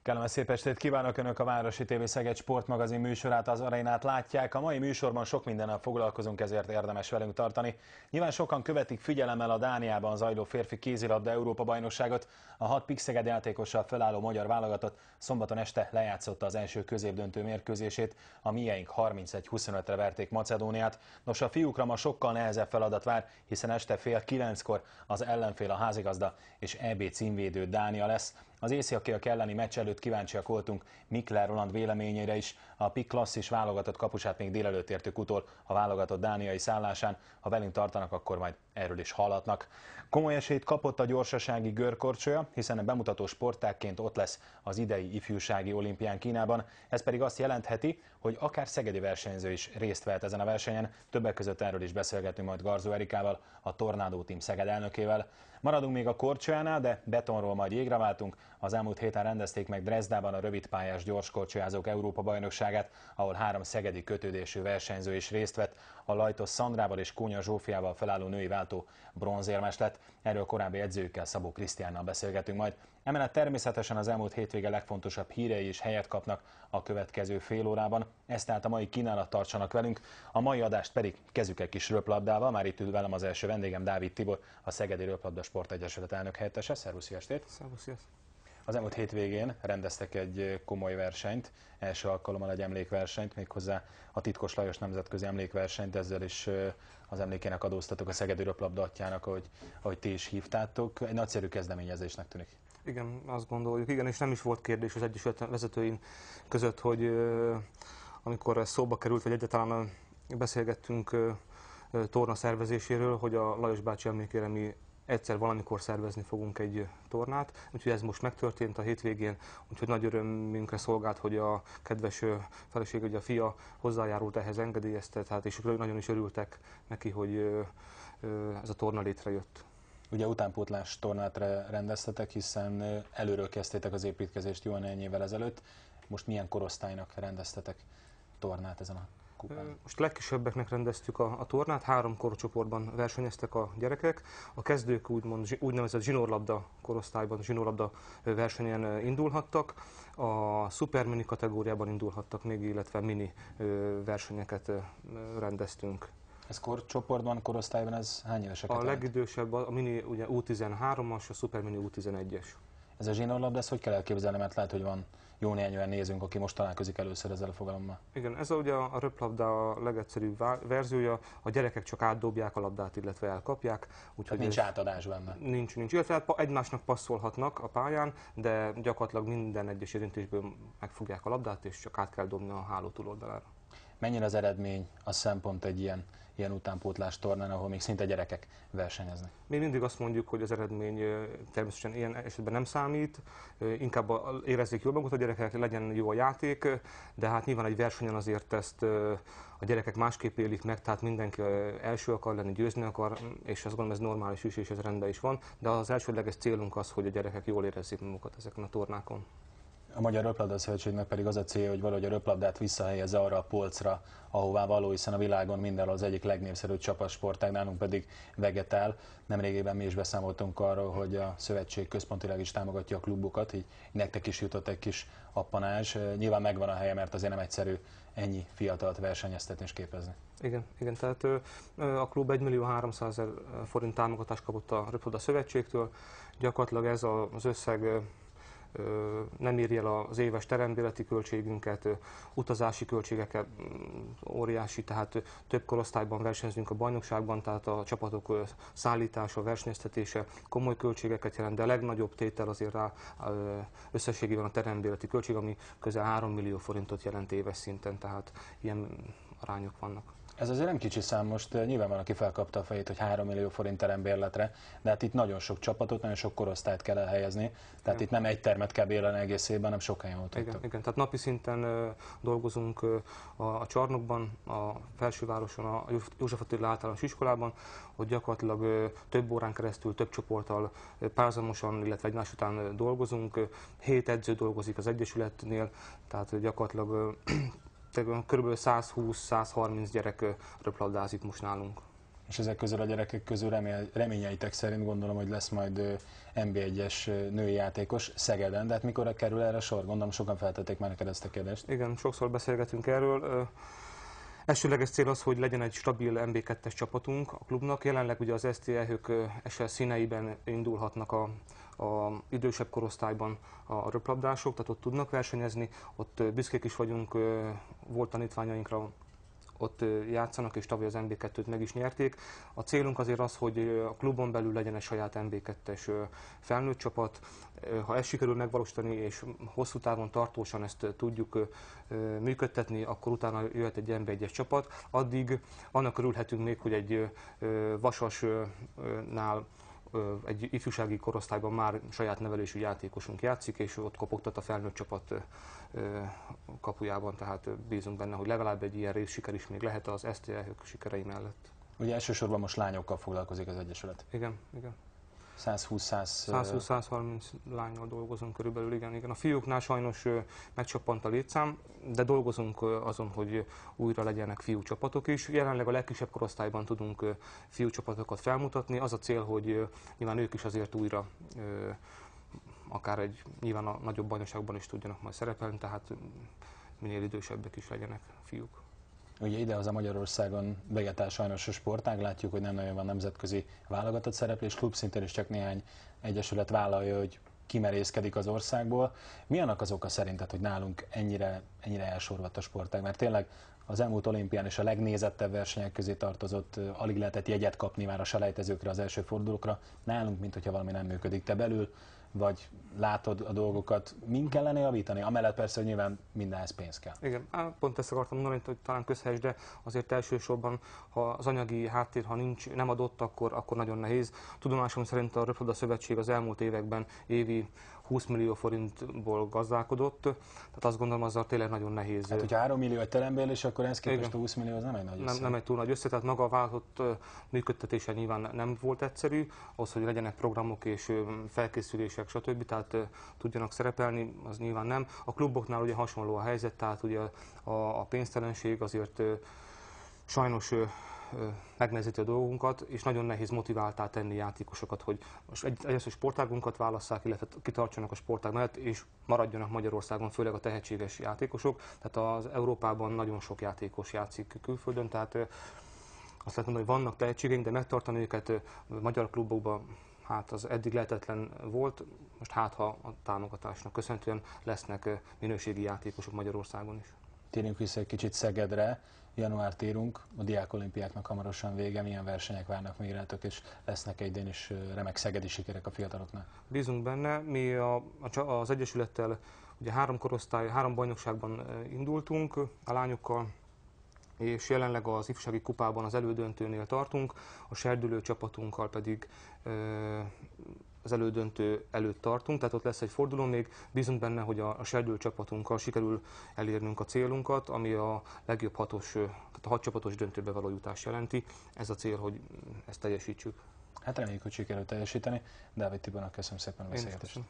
Kellemes szép estét kívánok! Önök a Városi TV Szeged sportmagazin műsorát, az Arénát látják. A mai műsorban sok mindennel foglalkozunk, ezért érdemes velünk tartani. Nyilván sokan követik figyelemmel a Dániában zajló férfi kézilabda Európa-bajnokságot. A 6 PIK Szeged játékossal felálló magyar válogatott szombaton este lejátszotta az első középdöntő mérkőzését. A mieink 31-25-re verték Macedóniát. Nos, a fiúkra ma sokkal nehezebb feladat vár, hiszen este fél 9-kor az ellenfél a házigazda és EB címvédő Dánia lesz. Az északiak elleni meccs előtt kíváncsiak voltunk Mikler Roland véleményére is. A PIK klasszis válogatott kapusát még délelőtt értük utol a válogatott dániai szállásán. Ha velünk tartanak, akkor majd erről is hallhatnak. Komoly esélyt kapott a gyorsasági görkorcsolya, hiszen a bemutató sportágként ott lesz az idei ifjúsági olimpián Kínában. Ez pedig azt jelentheti, hogy akár szegedi versenyző is részt vehet ezen a versenyen. Többek között erről is beszélgetünk majd Garzó Erikával, a Tornado Team Szeged elnökével. Maradunk még a korcsolyánál, de betonról majd jégre váltunk. Az elmúlt héten rendezték meg Dresdában a rövidpályás gyorskorcsolyázók Európa-bajnokságát, ahol 3 szegedi kötődésű versenyző is részt vett. A Lajtos Szandrával és Kónya Zsófiával felálló női váltó bronzérmes lett. Erről korábbi edzőkkel, Szabó Krisztiánnal beszélgetünk majd. Emellett természetesen az elmúlt hétvége legfontosabb hírei is helyet kapnak a következő fél órában. Ezt tehát a mai kínálat, tartsanak velünk. A mai adást pedig kezdjük egy kis röplabdával. Már itt ül velem az első vendégem, Dávid Tibor, a Szegedi Röplabda Sportegyesület elnök helyettese. Szervusz, jó estét! Szervusz, Az elmúlt hétvégén rendeztek egy komoly versenyt, első alkalommal egy emlékversenyt, méghozzá a Titkos Lajos nemzetközi emlékversenyt, ezzel is az emlékének adóztatok a Szegedi Röplabda atyjának, ahogy ti is hívtátok. Egy nagyszerű kezdeményezésnek tűnik. Igen, azt gondoljuk, igen, és nem is volt kérdés az egyesület vezetőin között, hogy amikor ez szóba került, vagy egyáltalán beszélgettünk torna szervezéséről, hogy a Lajos bácsi emlékére mi egyszer valamikor szervezni fogunk egy tornát, úgyhogy ez most megtörtént a hétvégén, úgyhogy nagy örömünkre szolgált, hogy a kedves feleség, hogy a fia hozzájárult ehhez, engedélyezte, tehát és nagyon is örültek neki, hogy ez a torna létrejött. Ugye utánpótlás tornát rendeztetek, hiszen előről kezdtétek az építkezést jó néhány évvel ezelőtt. Most milyen korosztálynak rendeztetek tornát ezen a kupán? Most legkisebbeknek rendeztük a tornát, 3 korcsoportban versenyeztek a gyerekek. A kezdők úgynevezett zsinórlabda korosztályban, zsinórlabda versenyen indulhattak. A szupermini kategóriában indulhattak még, illetve mini versenyeket rendeztünk. Ez korcsoportban, korosztályban ez hány éveseket A legidősebb, a mini ugye U13-as, a szupermini U11-es. Ez a zsinórlabda, ezt hogy kell elképzelni, mert lehet, hogy van jó néhány olyan nézőnk, aki most találkozik először ezzel a fogalommal. Igen, ez ugye a röplabda a legegyszerűbb verziója, a gyerekek csak átdobják a labdát, illetve elkapják. Úgyhogy nincs átadás benne. Nincs. Illetve egymásnak passzolhatnak a pályán, de gyakorlatilag minden egyes érintésből megfogják a labdát, és csak át kell dobni a háló túloldalára. Mennyire az eredmény, a szempont egy ilyen utánpótlás tornán, ahol még szinte gyerekek versenyeznek? Mi mindig azt mondjuk, hogy az eredmény természetesen ilyen esetben nem számít, inkább érezzék jól magukat a gyerekek, legyen jó a játék, de hát nyilván egy versenyen azért ezt a gyerekek másképp élik meg, tehát mindenki első akar lenni, győzni akar, és azt gondolom ez normális is, és ez rendben is van, de az elsődleges célunk az, hogy a gyerekek jól érezzék magukat ezeken a tornákon. A Magyar Röplabda Szövetségnek pedig az a célja, hogy valahogy a röplabdát visszahelyezze arra a polcra, ahová való, hiszen a világon mindenhol az egyik legnévszerűbb csapatsportág, nálunk pedig vegetál. Nemrégében mi is beszámoltunk arról, hogy a szövetség központilag is támogatja a klubokat, így nektek is jutott egy kis appanázs. Nyilván megvan a helye, mert azért nem egyszerű ennyi fiatalt versenyeztetni és képezni. Igen, tehát a klub 1.300.000 forint támogatást kapott a Röplabda Szövetségtől. Gyakorlatilag ez az összeg nem írja el az éves terembérleti költségünket, utazási költségeket óriási, tehát több korosztályban versenyzünk a bajnokságban, tehát a csapatok szállítása, versenyeztetése komoly költségeket jelent, de a legnagyobb tétel azért összességében a terembérleti költség, ami közel 3 millió forintot jelent éves szinten, tehát ilyen arányok vannak. Ez azért nem kicsi szám, most nyilván van, aki felkapta a fejét, hogy 3 millió forint terembérletre, de hát itt nagyon sok csapatot, nagyon sok korosztályt kell elhelyezni, tehát itt nem egy termet kell bérelni egész évben, hanem sok helyen voltatok. Igen, tehát napi szinten dolgozunk a csarnokban, a Felsővároson, a József Attila Általános Iskolában, hogy gyakorlatilag több órán keresztül, több csoporttal párhuzamosan, illetve egymás után dolgozunk. 7 edző dolgozik az Egyesületnél, tehát gyakorlatilag kb. 120-130 gyerek röplabdázik most nálunk. És ezek közül a gyerekek közül reményeitek szerint gondolom, hogy lesz majd NB1-es női játékos Szegeden, de hát mikor kerül erre sor? Gondolom sokan feltették már neked ezt a kérdést. Igen, sokszor beszélgetünk erről. Elsőleges cél az, hogy legyen egy stabil NB2-es csapatunk a klubnak. Jelenleg ugye az STE-hők SL színeiben indulhatnak a idősebb korosztályban a röplabdások, tehát ott tudnak versenyezni, ott büszkék is vagyunk, volt tanítványainkra, ott játszanak, és tavaly az NB2-t meg is nyerték. A célunk azért az, hogy a klubon belül legyen egy saját NB2-es felnőtt csapat. Ha ezt sikerül megvalósítani, és hosszú távon tartósan ezt tudjuk működtetni, akkor utána jöhet egy NB1-es csapat. Addig annak örülhetünk még, hogy egy Vasasnál egy ifjúsági korosztályban már saját nevelésű játékosunk játszik, és ott kopogtat a felnőtt csapat kapujában, tehát bízunk benne, hogy legalább egy ilyen részsiker is még lehet az STE-hők sikerei mellett. Ugye elsősorban most lányokkal foglalkozik az Egyesület. Igen, igen. 120-130 lánnyal dolgozunk körülbelül, igen. A fiúknál sajnos megcsappant a létszám, de dolgozunk azon, hogy újra legyenek fiúcsapatok is. Jelenleg a legkisebb korosztályban tudunk fiúcsapatokat felmutatni. Az a cél, hogy nyilván ők is azért újra akár nyilván a nagyobb bajnokságban is tudjanak majd szerepelni, tehát minél idősebbek is legyenek fiúk. Ugye idehaza Magyarországon vegetál sajnos a sportág, látjuk, hogy nem nagyon van nemzetközi válogatott szereplés, klub szinten is csak néhány egyesület vállalja, hogy kimerészkedik az országból. Mi annak az oka szerinted, hogy nálunk ennyire elsorvadt a sportág? Mert tényleg az elmúlt olimpián is a legnézettebb versenyek közé tartozott, alig lehetett jegyet kapni már a selejtezőkre, az első fordulókra. Nálunk, mintha valami nem működik. Te belül vagy látod a dolgokat, min kellene javítani? Amellett persze, hogy nyilván mindenhez pénz kell. Igen, pont ezt akartam mondani, hogy talán közhelyes, de azért elsősorban, ha az anyagi háttér, ha nem adott, akkor nagyon nehéz. Tudomásom szerint a Röplabda Szövetség az elmúlt években évi 20 millió forintból gazdálkodott, tehát azt gondolom, azzal tényleg nagyon nehéz. Hát, hogyha 3 millió egy terembélés, akkor ez képest a 20 millió az nem egy nagy összeg. Nem egy túl nagy összeg, tehát maga a vállalatot működtetése nyilván nem volt egyszerű, ahhoz, hogy legyenek programok és felkészülések, stb. Tehát tudjanak szerepelni, az nyilván nem. A kluboknál ugye hasonló a helyzet, tehát ugye a pénztelenség azért sajnos megnehezíti a dolgunkat, és nagyon nehéz motiváltá tenni játékosokat, hogy egyrészt a sportágunkat válasszák, illetve kitartsanak a sportág mellett, és maradjanak Magyarországon, főleg a tehetséges játékosok. Tehát az Európában nagyon sok játékos játszik külföldön, tehát azt lehet mondani, hogy vannak tehetségeink, de megtartani őket magyar klubokban, hát az eddig lehetetlen volt, most hát ha a támogatásnak köszönhetően lesznek minőségi játékosok Magyarországon is. Térjünk vissza egy kicsit Szegedre. Januárt írunk, a diákolimpiáknak hamarosan vége, milyen versenyek várnak még rátok, és lesznek idén is remek szegedi sikerek a fiataloknál? Bízunk benne, mi az Egyesülettel ugye 3 bajnokságban indultunk a lányokkal, és jelenleg az ifjúsági kupában az elődöntőnél tartunk, a serdülő csapatunkkal pedig az elődöntő előtt tartunk, tehát ott lesz egy forduló még. Bízunk benne, hogy a serdülő csapatunkkal sikerül elérnünk a célunkat, ami a legjobb tehát a 6 csapatos döntőbe való jutás jelenti. Ez a cél, hogy ezt teljesítsük. Hát reméljük, hogy sikerül teljesíteni. Dávid Tibornak köszönöm szépen a beszélgetést.